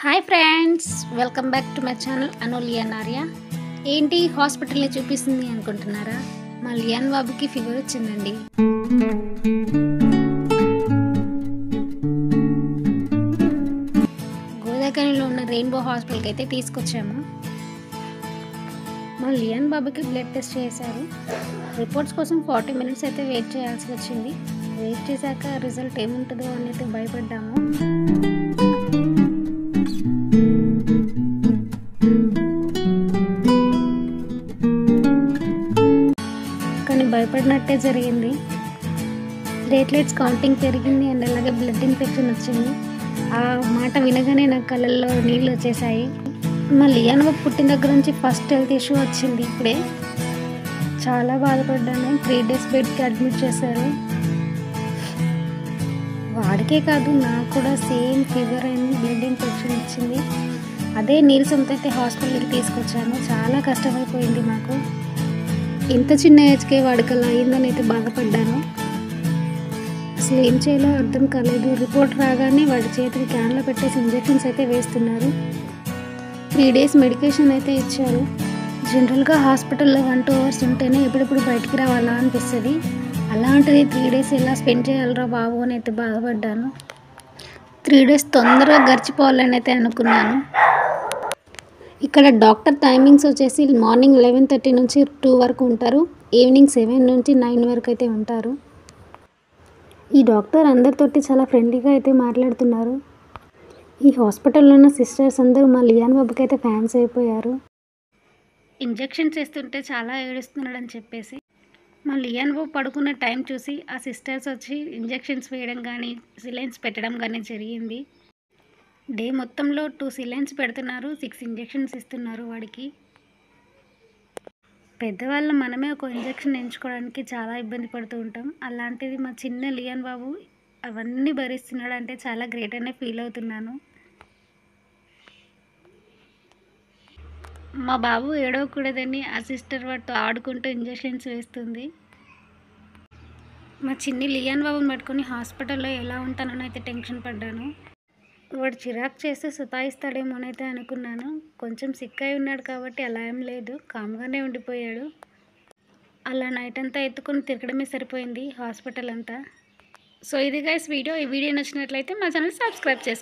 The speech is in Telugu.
Hi friends, welcome back to my channel Anu Lian Arya. ఏంటి హాస్పిటల్ని చూపిస్తుంది అనుకుంటున్నారా? మా లియాన్ బాబుకి ఫీవర్ వచ్చిందండి. గోదావరిలో ఉన్న రెయిన్బో హాస్పిటల్కి అయితే తీసుకొచ్చాము. మా లియాన్ బాబుకి బ్లడ్ టెస్ట్ చేశారు. రిపోర్ట్స్ కోసం 40 minutes అయితే వెయిట్ చేయాల్సి వచ్చింది. వెయిట్ చేశాక రిజల్ట్ ఏముంటుందో అని అయితే భయపడ్డాము. కానీ భయపడినట్టే జరిగింది. ప్లేట్లెట్స్ కౌంటింగ్ పెరిగింది అండ్ అలాగే బ్లడ్ ఇన్ఫెక్షన్ వచ్చింది. ఆ మాట వినగానే నా కళ్ళల్లో నీళ్ళు వచ్చేసాయి. మా లియాన్ బాబు పుట్టిన దగ్గర నుంచి ఫస్ట్ హెల్త్ ఇష్యూ వచ్చింది. ఇప్పుడే చాలా బాధపడ్డాను. 3 days బెడ్కి అడ్మిట్ చేశారు. వాడికే కాదు, నాకు కూడా సేమ్ ఫీవర్ అయింది, బ్లడ్ ఇన్ఫెక్షన్ వచ్చింది. అదే నీరసంతో అయితే హాస్పిటల్కి తీసుకొచ్చాను. చాలా కష్టమైపోయింది మాకు. ఇంత చిన్న ఏజ్కే వాడికి అలా అయిందని అయితే బాధపడ్డాను. అసలు ఏం చేయాలో అర్థం కాలేదు. రిపోర్ట్ రాగానే వాడి చేతికి క్యాన్లో పెట్టేసి ఇంజెక్షన్స్ అయితే వేస్తున్నారు. 3 days మెడికేషన్ అయితే ఇచ్చారు. జనరల్గా హాస్పిటల్లో 1-2 hours ఉంటేనే ఎప్పుడెప్పుడు బయటికి రావాలా అనిపిస్తుంది. అలాంటిది 3 days ఎలా స్పెండ్ చేయాలరా బాబు అని అయితే బాధపడ్డాను. 3 days తొందరగా గడిచిపోవాలని అయితే అనుకున్నాను. ఇక్కడ డాక్టర్ టైమింగ్స్ వచ్చేసి మార్నింగ్ 11:30 నుంచి 2 వరకు ఉంటారు. ఈవినింగ్ 7 నుంచి 9 వరకు అయితే ఉంటారు. ఈ డాక్టర్ అందరితోటి చాలా ఫ్రెండ్లీగా అయితే మాట్లాడుతున్నారు. ఈ హాస్పిటల్లో ఉన్న సిస్టర్స్ అందరూ మా లియాన్ బాబుకి అయితే ఫ్యాన్స్ అయిపోయారు. ఇంజెక్షన్స్ వేస్తుంటే చాలా ఏడుస్తున్నాడని చెప్పేసి మా లియాన్ బాబు పడుకున్న టైం చూసి ఆ సిస్టర్స్ వచ్చి ఇంజెక్షన్స్ వేయడం కానీ సిలైన్స్ పెట్టడం కానీ జరిగింది. డే మొత్తంలో 2 సిలైన్స్ పెడుతున్నారు, 6 ఇంజెక్షన్స్ ఇస్తున్నారు వాడికి. పెద్దవాళ్ళు మనమే ఒక ఇంజెక్షన్ ఎంచుకోవడానికి చాలా ఇబ్బంది పడుతూ ఉంటాం. అలాంటిది మా చిన్న లియాన్ బాబు అవన్నీ భరిస్తున్నాడు అంటే చాలా గ్రేట్ అనే ఫీల్ అవుతున్నాను. మా బాబు ఏడవకూడదని ఆ సిస్టర్ వాటితో ఆడుకుంటూ ఇంజెక్షన్స్ వేస్తుంది. మా చిన్ని లియాన్ బాబుని పట్టుకొని హాస్పిటల్లో ఎలా ఉంటానని అయితే టెన్షన్ పడ్డాను. వాడు చిరాకు చేస్తే సతాయిస్తాడేమోనైతే అనుకున్నాను. కొంచెం సిక్ అయి ఉన్నాడు కాబట్టి అలా ఏం లేదు, కామ్గానే ఉండిపోయాడు. అలా నైట్ అంతా ఎత్తుకొని తిరగడమే సరిపోయింది హాస్పిటల్ అంతా. సో ఇది గైస్ వీడియో. ఈ వీడియో నచ్చినట్లయితే మా ఛానల్ సబ్స్క్రైబ్ చేసుకోండి.